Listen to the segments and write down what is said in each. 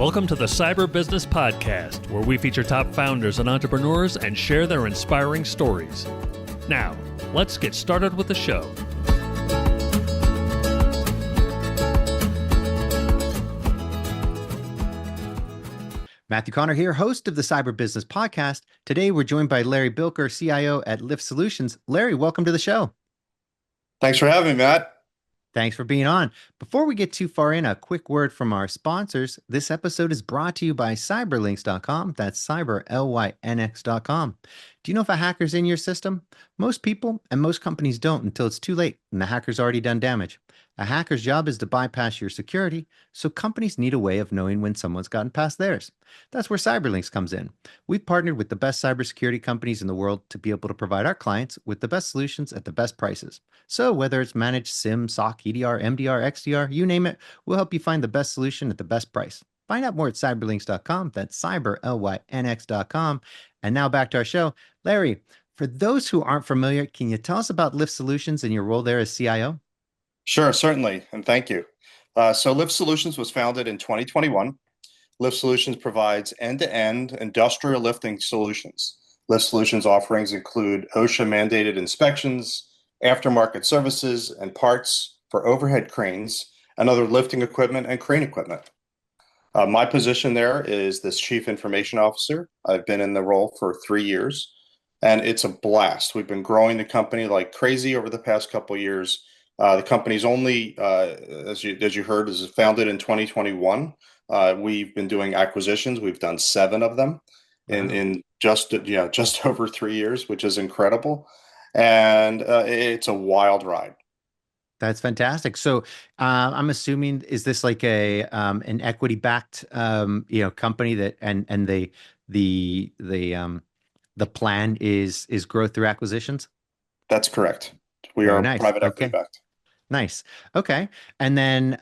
Welcome to the Cyber Business Podcast, where we feature top founders and entrepreneurs and share their inspiring stories. Now, let's get started with the show. Matthew Connor here, host of the Cyber Business Podcast. Today, we're joined by Larry Bilker, CIO at Lift Solutions. Larry, welcome to the show. Thanks for having me, Matt. Thanks for being on. Before we get too far in, a quick word from our sponsors. This episode is brought to you by cyberlinks.com. That's cyber, L-Y-N-X.com. Do you know if a hacker's in your system? Most people and most companies don't until it's too late and the hacker's already done damage. A hacker's job is to bypass your security, so companies need a way of knowing when someone's gotten past theirs. That's where Cyberlinks comes in. We've partnered with the best cybersecurity companies in the world to be able to provide our clients with the best solutions at the best prices. So whether it's managed SIEM, SOC, EDR, MDR, XDR, you name it, we'll help you find the best solution at the best price. Find out more at cyberlinks.com. That's cyber, L-Y-N-X.com. And now back to our show. Larry, for those who aren't familiar, can you tell us about Lift Solutions and your role there as CIO? Sure, certainly, and thank you. So Lift Solutions was founded in 2021. Lift Solutions provides end-to-end industrial lifting solutions. Lift Solutions offerings include OSHA-mandated inspections, aftermarket services, and parts for overhead cranes and other lifting equipment and crane equipment. My position there is this Chief Information Officer. I've been in the role for 3 years, and it's a blast. We've been growing the company like crazy over the past couple of years. The company's only, as you heard, is founded in 2021. We've been doing acquisitions. We've done 7 of them in just over 3 years, which is incredible. And it's a wild ride. That's fantastic. So I'm assuming, is this like an equity backed company that and the plan is growth through acquisitions? That's correct. We are private equity backed. Nice. Okay. And then,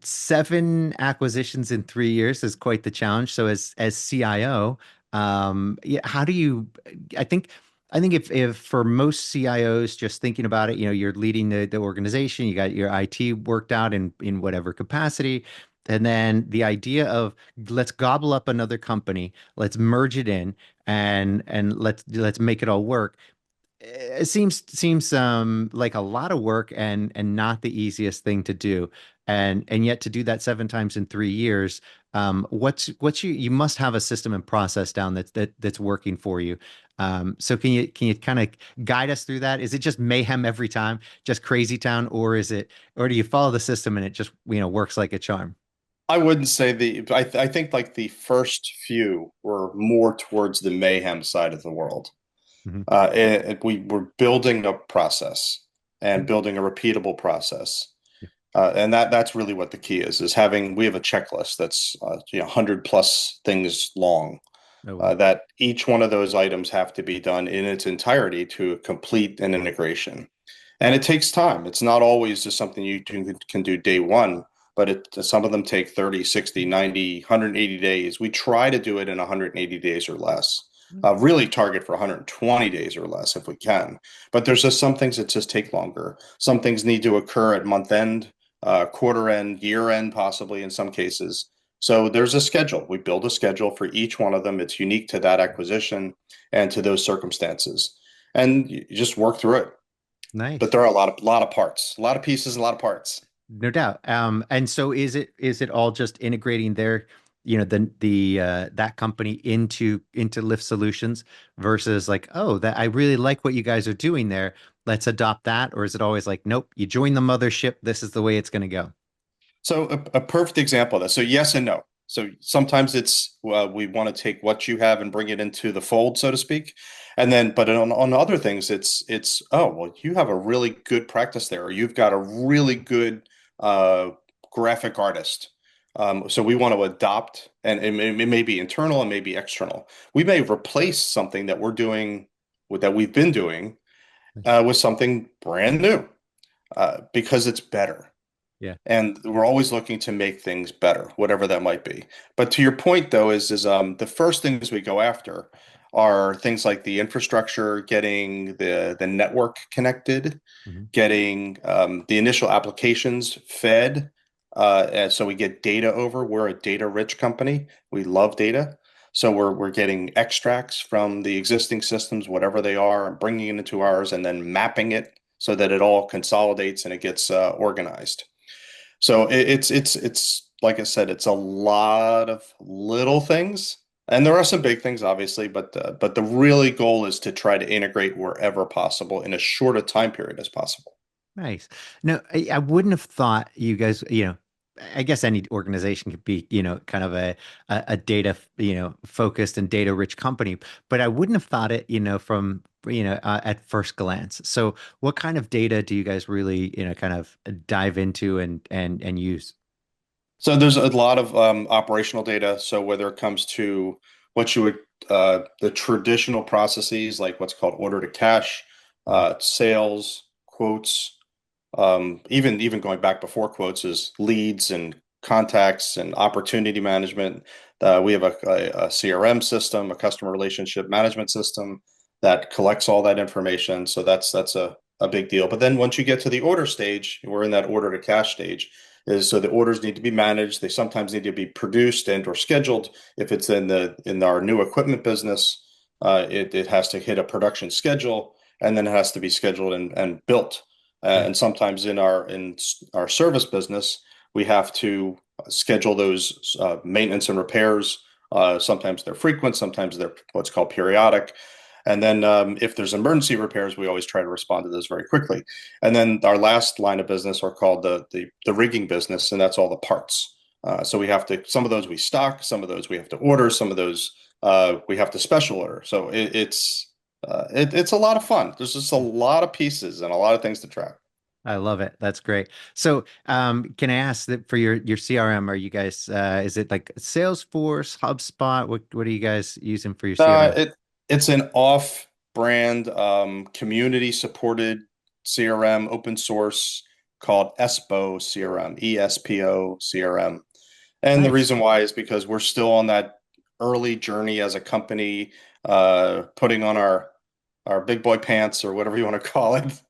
7 acquisitions in 3 years is quite the challenge. So as CIO, how do you, I think if for most CIOs, just thinking about it, you're leading the organization, you got your IT worked out in whatever capacity. And then the idea of let's gobble up another company, let's merge it in and let's make it all work. It seems like a lot of work and not the easiest thing to do, and yet to do that 7 times in 3 years, you must have a system and process down that's working for you. So can you kind of guide us through that? Is it just mayhem every time, just crazy town, or do you follow the system and it just works like a charm? I wouldn't say I think like the first few were more towards the mayhem side of the world. Mm-hmm. We're building a process and building a repeatable process. And that's really what the key is we have a checklist that's 100 plus things long. That each one of those items have to be done in its entirety to complete an integration. And it takes time. It's not always just something you can do day one, but some of them take 30, 60, 90, 180 days. We try to do it in 180 days or less. Really target for 120 days or less if we can. But there's just some things that just take longer. Some things need to occur at month end, quarter end, year end, possibly in some cases. So there's a schedule. We build a schedule for each one of them. It's unique to that acquisition and to those circumstances. And you just work through it. Nice. But there are a lot of parts, a lot of pieces, a lot of parts. No doubt. And so is it all just integrating their that company into Lift Solutions versus like, that I really like what you guys are doing there, let's adopt that? Or is it always like, nope, you join the mothership, this is the way it's going to go? So a perfect example of that. So yes and no. So sometimes it's we want to take what you have and bring it into the fold, so to speak. And then, but on other things, it's you have a really good practice there, or you've got a really good graphic artist. So we want to adopt, and it may be internal and maybe external. We may replace something that we've been doing with something brand new because it's better. Yeah. And we're always looking to make things better, whatever that might be. But to your point, though, is the first things we go after are things like the infrastructure, getting the network connected, getting the initial applications fed, And so we get data over. We're a data rich company. We love data. So we're getting extracts from the existing systems, whatever they are, and bringing it into ours, and then mapping it so that it all consolidates and it gets organized. So it's like I said, it's a lot of little things, and there are some big things, obviously, but the really goal is to try to integrate wherever possible in as short a time period as possible. Nice. No, I wouldn't have thought you guys, I guess any organization could be, kind of a data, focused and data rich company, but I wouldn't have thought it, from, at first glance. So what kind of data do you guys really, kind of dive into and use? So there's a lot of operational data. So whether it comes to what you would the traditional processes like what's called order to cash, Mhm. sales, quotes, even going back before quotes is leads and contacts and opportunity management. We have a CRM system, a customer relationship management system that collects all that information. So that's a big deal. But then once you get to the order stage, we're in that order to cash stage. Is so the orders need to be managed. They sometimes need to be produced and or scheduled. If it's in our new equipment business, it has to hit a production schedule and then it has to be scheduled and built. Yeah. And sometimes in our service business, we have to schedule those maintenance and repairs. Sometimes they're frequent, sometimes they're what's called periodic. And then if there's emergency repairs, we always try to respond to those very quickly. And then our last line of business are called the rigging business, and that's all the parts. So we have to some of those we stock, some of those we have to order, some of those we have to special order. So it's a lot of fun. There's just a lot of pieces and a lot of things to track. I love it. That's great. So, can I ask that for your CRM, are you guys is it like Salesforce, HubSpot? What are you guys using for your Uh, CRM? it it's an off-brand community supported CRM open source called ESPO CRM, ESPO CRM. And the Nice. reason why is because we're still on that early journey as a company, putting on our big boy pants or whatever you want to call it,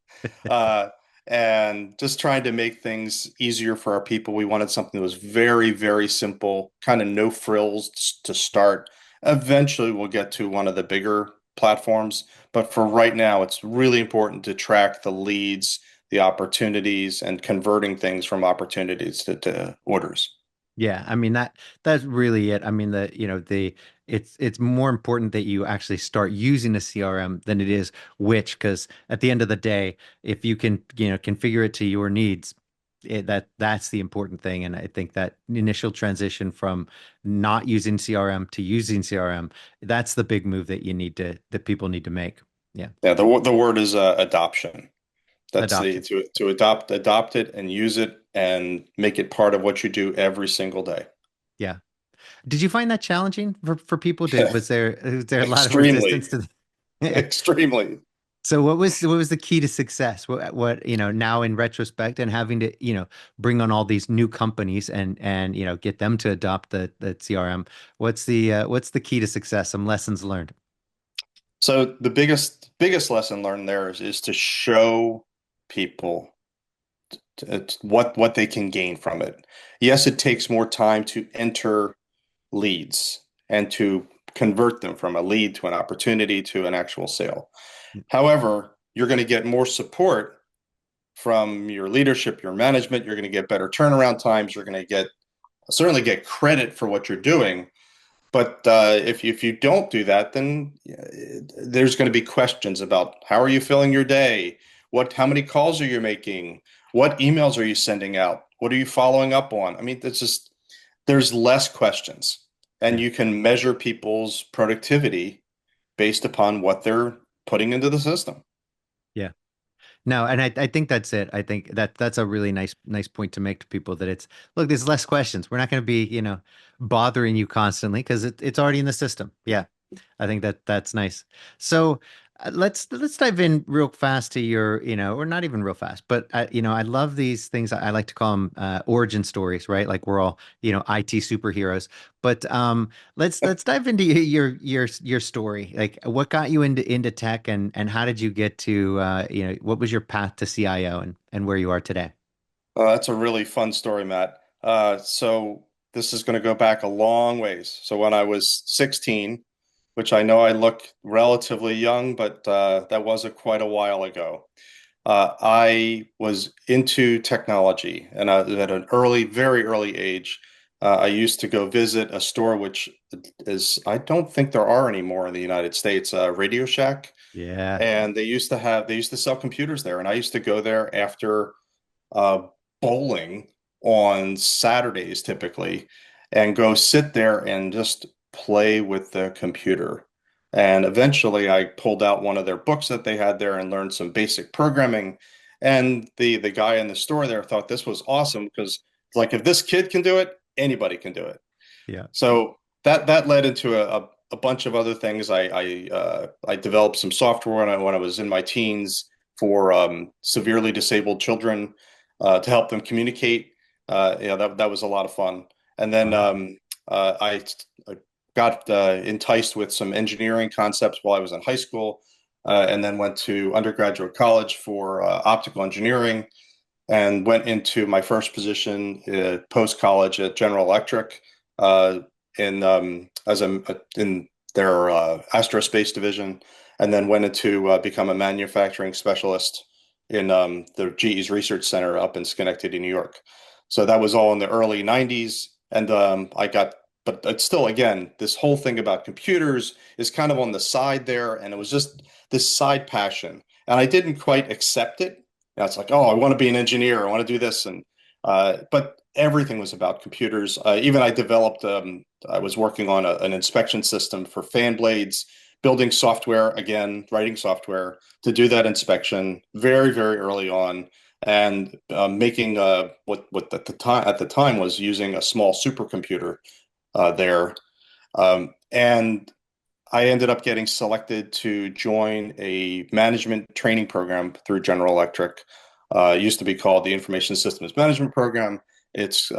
uh, and just trying to make things easier for our people. We wanted something that was very, very simple, kind of no frills to start. Eventually, we'll get to one of the bigger platforms, but for right now, it's really important to track the leads, the opportunities, and converting things from opportunities to orders. Yeah, I mean that's really it. I mean it's more important that you actually start using a CRM than it is which, because at the end of the day, if you can, configure it to your needs, that's the important thing. And I think that initial transition from not using CRM to using CRM, that's the big move that people need to make. Yeah. Yeah, the word is adoption. That's the Adoption. to adopt it and use it and make it part of what you do every single day. Yeah. Did you find that challenging for people? Was there a lot of Extremely, resistance to the extremely. So what was the key to success? What now in retrospect and having to bring on all these new companies and get them to adopt the CRM. What's the key to success? Some lessons learned. So the biggest lesson learned there is to show people what they can gain from it. Yes, it takes more time to enter leads and to convert them from a lead to an opportunity to an actual sale. However, you're going to get more support from your leadership, your management. You're going to get better turnaround times. You're going to get certainly get credit for what you're doing. But if you don't do that, then there's going to be questions about how are you filling your day? How many calls are you making? What emails are you sending out? What are you following up on? I mean, there's less questions, and Yeah. you can measure people's productivity based upon what they're putting into the system. Yeah. No, and I think that's it. I think that's a really nice point to make to people that look, there's less questions. We're not going to be, bothering you constantly because it's already in the system. Yeah. I think that's nice. So let's dive in real fast to your, or not even real fast, but I love these things. I like to call them origin stories, right? Like we're all, IT superheroes. But let's dive into your story. Like what got you into tech and how did you get to what was your path to CIO and where you are today? That's a really fun story, Matt. So this is going to go back a long ways. So when I was 16, which I know I look relatively young, but that was quite a while ago. I was into technology, and at an early, very early age, I used to go visit a store which is, I don't think there are anymore in the United States, RadioShack, Yeah. and they used to sell computers there, and I used to go there after uh, bowling on Saturdays typically, and go sit there and just play with the computer. And eventually, I pulled out one of their books that they had there and learned some basic programming. And the guy in the store there thought this was awesome because, like, if this kid can do it, anybody can do it. Yeah. So that led into a bunch of other things. I developed some software when I was in my teens for severely disabled children to help them communicate. That was a lot of fun. And then Wow. I got enticed with some engineering concepts while I was in high school, and then went to undergraduate college for optical engineering, and went into my first position post college at General Electric uh, in as a in their aerospace division, and then went into become a manufacturing specialist in the GE's research center up in Schenectady, New York. So that was all in the early '90s, and but it's still, again, this whole thing about computers is kind of on the side there, and it was just this side passion, and I didn't quite accept it. It's like, oh, I want to be an engineer. I want to do this. And but everything was about computers. Even I developed, I was working on an inspection system for fan blades, building software, again, writing software to do that inspection very, very early on, and making what at the time was using a small supercomputer there. And I ended up getting selected to join a management training program through General Electric. It used to be called the Information Systems Management Program. It's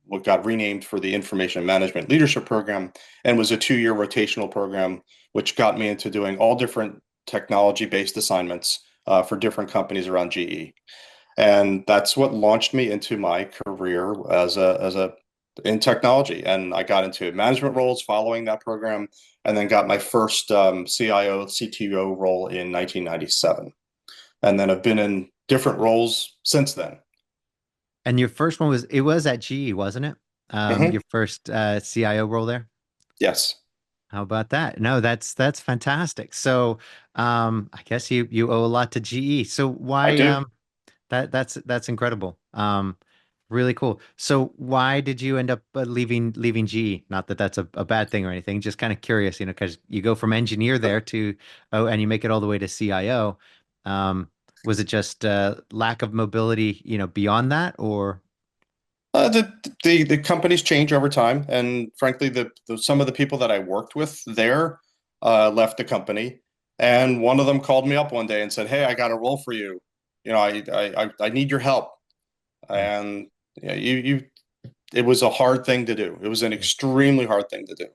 what got renamed for the Information Management Leadership Program, and was a 2-year rotational program, which got me into doing all different technology-based assignments for different companies around GE. And that's what launched me into my career as a in technology. And I got into management roles following that program, and then got my first CIO CTO role in 1997, and then I've been in different roles since then. And your first one was it was at GE, wasn't it? Hmm. Your first CIO role there? Yes, How about that? No, that's fantastic. So, I guess you owe a lot to GE. So I why do. that's incredible. Really cool. So why did you end up leaving GE? Not that that's a bad thing or anything. Just kind of curious, because you go from engineer there to and you make it all the way to CIO. Um, was it just lack of mobility, beyond that, or? The companies change over time, and frankly, some of the people that I worked with there left the company, and one of them called me up one day and said, "Hey, I got a role for you. I need your help." Hmm, And yeah, it was a hard thing to do. It was an yeah. extremely hard thing to do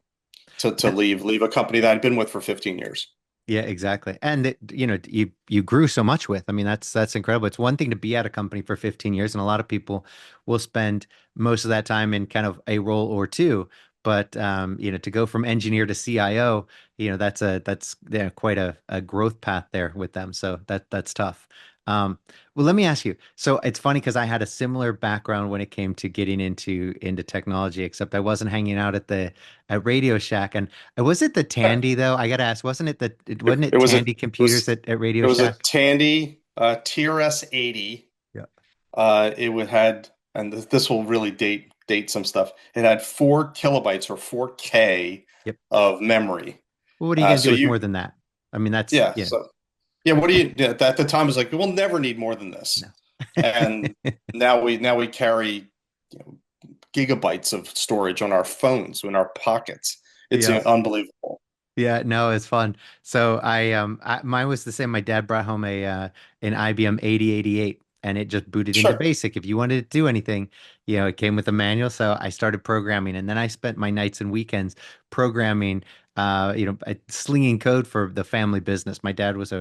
to leave a company that I'd been with for 15 years. Yeah, exactly. And you grew so much with. I mean, that's incredible. It's one thing to be at a company for 15 years, and a lot of people will spend most of that time in kind of a role or two. But to go from engineer to CIO, that's quite a growth path there with them. So that's tough. Well, let me ask you. So it's funny because I had a similar background when it came to getting into technology, except I wasn't hanging out at Radio Shack. And was it the Tandy though? I gotta ask, wasn't It it was Tandy computers at it Radio was a Shack? Tandy TRS 80. Yeah. It would had, and this will really date some stuff. It had 4 kilobytes or 4K Yep. of memory. Well, what are you gonna So do with more than that? I mean, that's yeah, so yeah. What do you yeah, at the time? It was like, we'll never need more than this, no. and now we carry, you know, gigabytes of storage on our phones, in our pockets. It's Yeah. unbelievable. Yeah, no, it's fun. So mine was the same. My dad brought home a an IBM 8088 and it just booted into Sure. BASIC. If you wanted to do anything, it came with a manual. So I started programming and then I spent my nights and weekends programming, slinging code for the family business. My dad was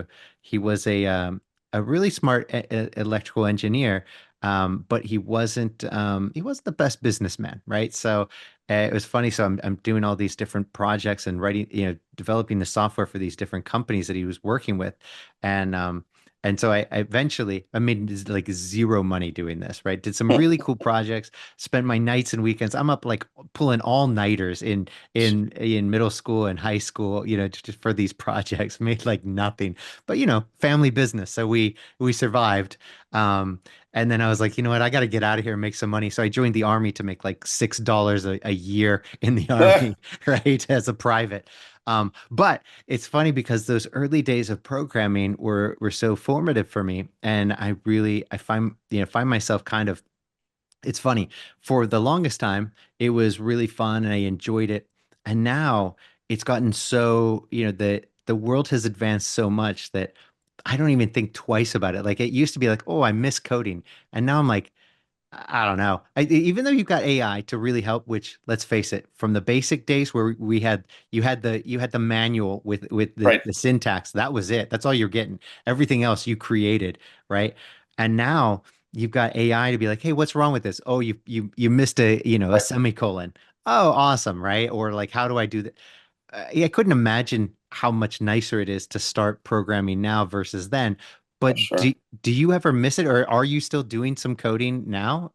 he was a really smart electrical engineer. but he wasn't the best businessman, right? So it was funny. So I'm doing all these different projects and writing, developing the software for these different companies that he was working with, and so I eventually I made like zero money doing this, right? Did some really cool projects, spent my nights and weekends. I'm up like pulling all-nighters in middle school and high school, just for these projects, made like nothing. But family business. So we survived. And then I was like, you know what, I got to get out of here and make some money. So I joined the army to make like $6 a year in the army, right? As a private. But it's funny because those early days of programming were so formative for me. And I find myself kind of, it's funny, for the longest time, it was really fun and I enjoyed it. And now it's gotten so, the world has advanced so much that I don't even think twice about it. Like it used to be like, oh, I miss coding. And now I'm like, I don't know. Even though you've got AI to really help, which let's face it, from the basic days where we had you had the manual with Right. the syntax, that was it. That's all you're getting. Everything else you created, right? And now you've got AI to be like, hey, what's wrong with this? Oh, you missed a Right. semicolon. Oh, awesome, right? Or like, how do I do that? Yeah, I couldn't imagine how much nicer it is to start programming now versus then. Oh, But sure. do you ever miss it, or are you still doing some coding now?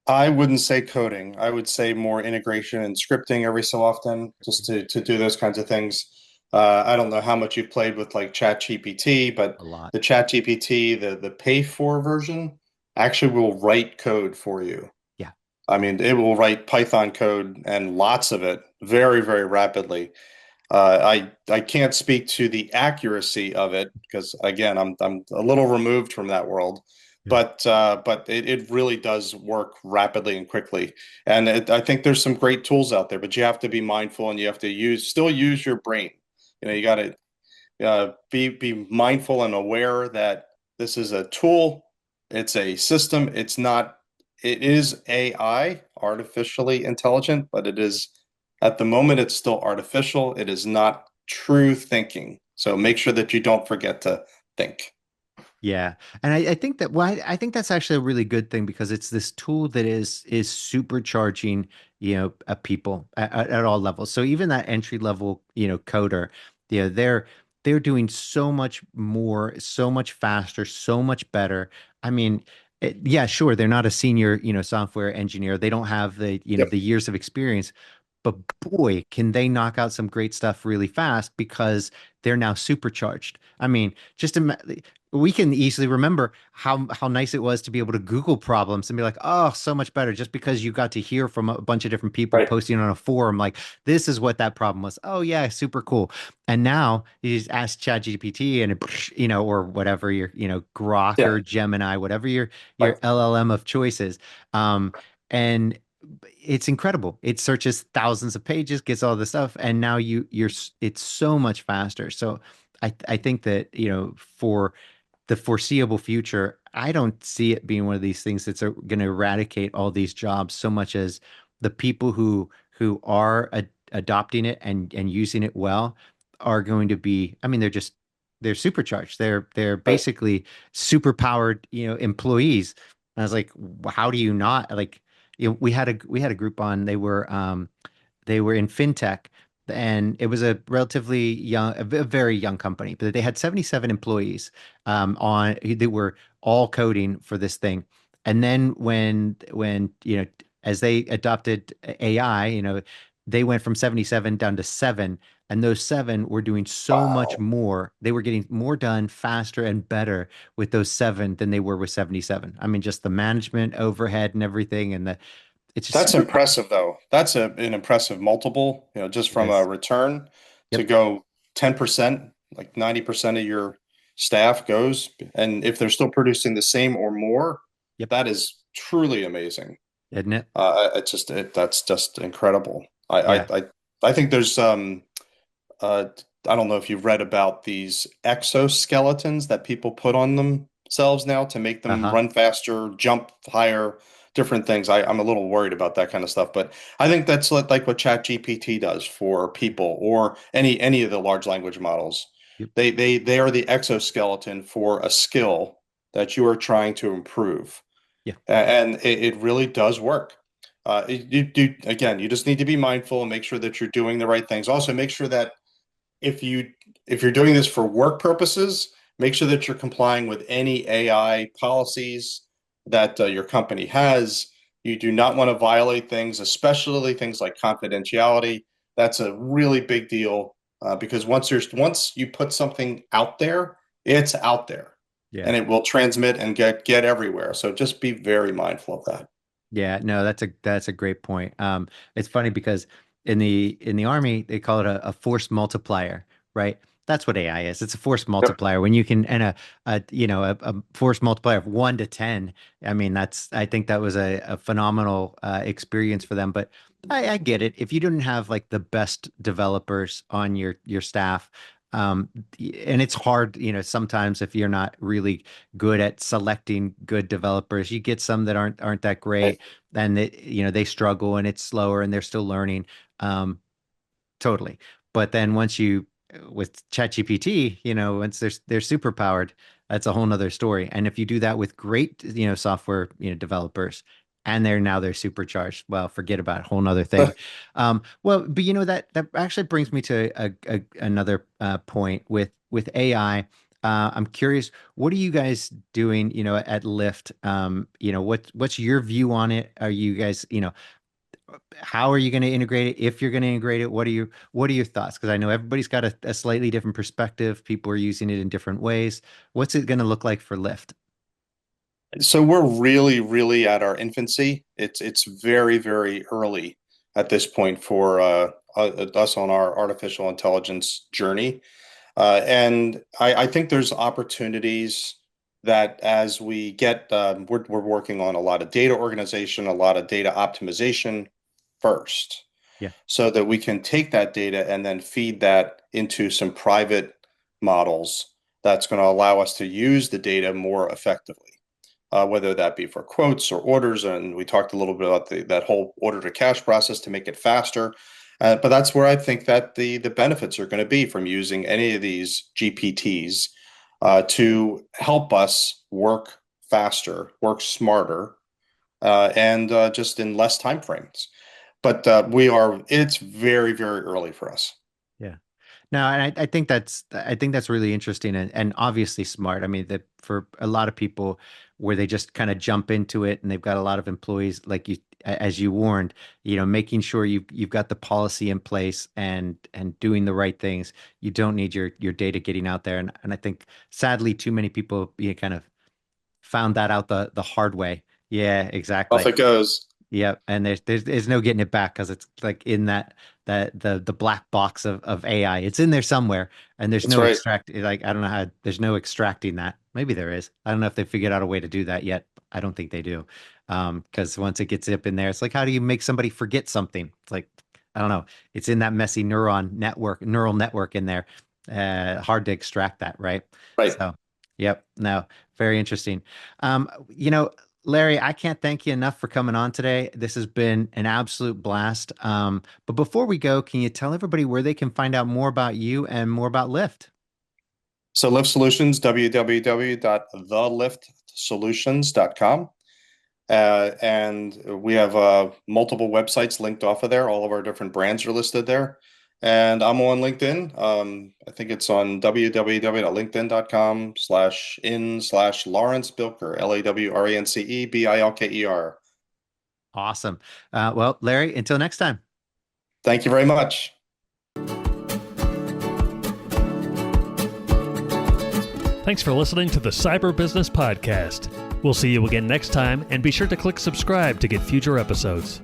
I wouldn't say coding. I would say more integration and scripting every so often, just to do those kinds of things. I don't know how much you've played with like ChatGPT, but A lot. the ChatGPT, the pay for version, actually will write code for you. Yeah. I mean, it will write Python code and lots of it very, very rapidly. I can't speak to the accuracy of it because again, I'm a little removed from that world, Yeah. but it really does work rapidly and quickly. And I think there's some great tools out there, but you have to be mindful and you have to still use your brain. You got to be mindful and aware that this is a tool, it's a system, it's not. It is AI, artificially intelligent, but it is at the moment it's still artificial. It is not true thinking. So make sure that you don't forget to think. Yeah. And I think that I think that's actually a really good thing because it's this tool that is supercharging, people at all levels. So even that entry level, coder, they're doing so much more, so much faster, so much better. I mean, yeah, sure, they're not a senior, software engineer. They don't have Yep. the years of experience, but boy, can they knock out some great stuff really fast because they're now supercharged. I mean, we can easily remember how nice it was to be able to Google problems and be like, oh, so much better, just because you got to hear from a bunch of different people Right. posting on a forum, like, this is what that problem was. Oh yeah, super cool. And now you just ask ChatGPT and or whatever your, Grok Yeah. or Gemini, whatever your Right. LLM of choices. And it's incredible. It searches thousands of pages, gets all the stuff, and now it's so much faster. So I think that, for the foreseeable future, I don't see it being one of these things that's going to eradicate all these jobs so much as the people who are adopting it and using it well are going to be, I mean, they're supercharged. They're Right. basically super powered, employees. And I was like, how do you not like, we had a group on, they were in fintech, and it was a relatively young, a very young company, but they had 77 employees on they were all coding for this thing. And then when as they adopted AI, they went from 77 down to seven, and those seven were doing so much Wow. more. They were getting more done faster and better with those seven than they were with 77. I mean, just the management overhead and everything, and it's just That's super power. impressive, though. That's an impressive multiple, just It from a is. return to Yep. go 10%, like 90% of your staff goes. And if they're still producing the same or more, Yep. that is truly amazing. Isn't it? That's just incredible. I, Yeah. I, I, I think there's, uh, I don't know if you've read about these exoskeletons that people put on themselves now to make them Uh-huh. run faster, jump higher, different things. I'm a little worried about that kind of stuff, but I think that's like what ChatGPT does for people or any of the large language models. Yep. They are the exoskeleton for a skill that you are trying to improve. Yeah. And it really does work. You just need to be mindful and make sure that you're doing the right things. Also, make sure that if you're doing this for work purposes, make sure that you're complying with any AI policies that your company has. You do not want to violate things, especially things like confidentiality. That's a really big deal because once you put something out there, it's out there, Yeah. and it will transmit and get everywhere. So just be very mindful of that. Yeah, no, that's a great point. It's funny because in the army they call it a force multiplier, right? That's what AI is. It's a force Yep. multiplier. When you can and a force multiplier of 1 to 10. I mean, I think that was a phenomenal experience for them. But I get it. If you didn't have like the best developers on your staff, um, and it's hard, sometimes if you're not really good at selecting good developers. You get some that aren't that Right. great, and they struggle and it's slower and they're still learning. Totally. But then once you with ChatGPT, once they're super powered, that's a whole nother story. And if you do that with great, software, developers, and they're supercharged, well, forget about it, whole nother thing. Well, but that actually brings me to another point with AI. I'm curious, what are you guys doing, at Lyft? What's your view on it? Are you guys, how are you going to integrate it? If you're going to integrate it, what are your thoughts? Because I know everybody's got a slightly different perspective. People are using it in different ways. What's it going to look like for Lyft? So we're really, really at our infancy. It's very, very early at this point for us on our artificial intelligence journey. And I think there's opportunities that as we get, we're working on a lot of data organization, a lot of data optimization first, Yeah. so that we can take that data and then feed that into some private models that's going to allow us to use the data more effectively. Whether that be for quotes or orders, and we talked a little bit about that whole order to cash process to make it faster. But that's where I think that the benefits are going to be from using any of these GPTs to help us work faster, work smarter, and just in less time frames. But it's very, very early for us. Yeah. No, and I think that's really interesting and obviously smart. I mean, that for a lot of people where they just kind of jump into it and they've got a lot of employees, like as you warned, making sure you've got the policy in place and doing the right things. You don't need your data getting out there. And I think sadly too many people kind of found that out the hard way. Yeah, Off exactly. it goes. Yep, and there's no getting it back because it's like in that the black box of AI. It's in there somewhere, and there's That's no right. like I don't know how there's no extracting that. Maybe there is. I don't know if they figured out a way to do that yet. I don't think they do. Because once it gets up in there, it's like how do you make somebody forget something? It's like I don't know. It's in that messy neural network in there. Hard to extract that, right? Right. So, yep. No, very interesting. Larry, I can't thank you enough for coming on today. This has been an absolute blast. But before we go, can you tell everybody where they can find out more about you and more about Lyft? So Lift Solutions, www.theliftsolutions.com. And we have multiple websites linked off of there. All of our different brands are listed there. And I'm on LinkedIn. I think it's on www.linkedin.com/in/Lawrence Bilker, LAWRENCEBILKER. Awesome. Well, Larry, until next time. Thank you very much. Thanks for listening to the Cyber Business Podcast. We'll see you again next time, and be sure to click subscribe to get future episodes.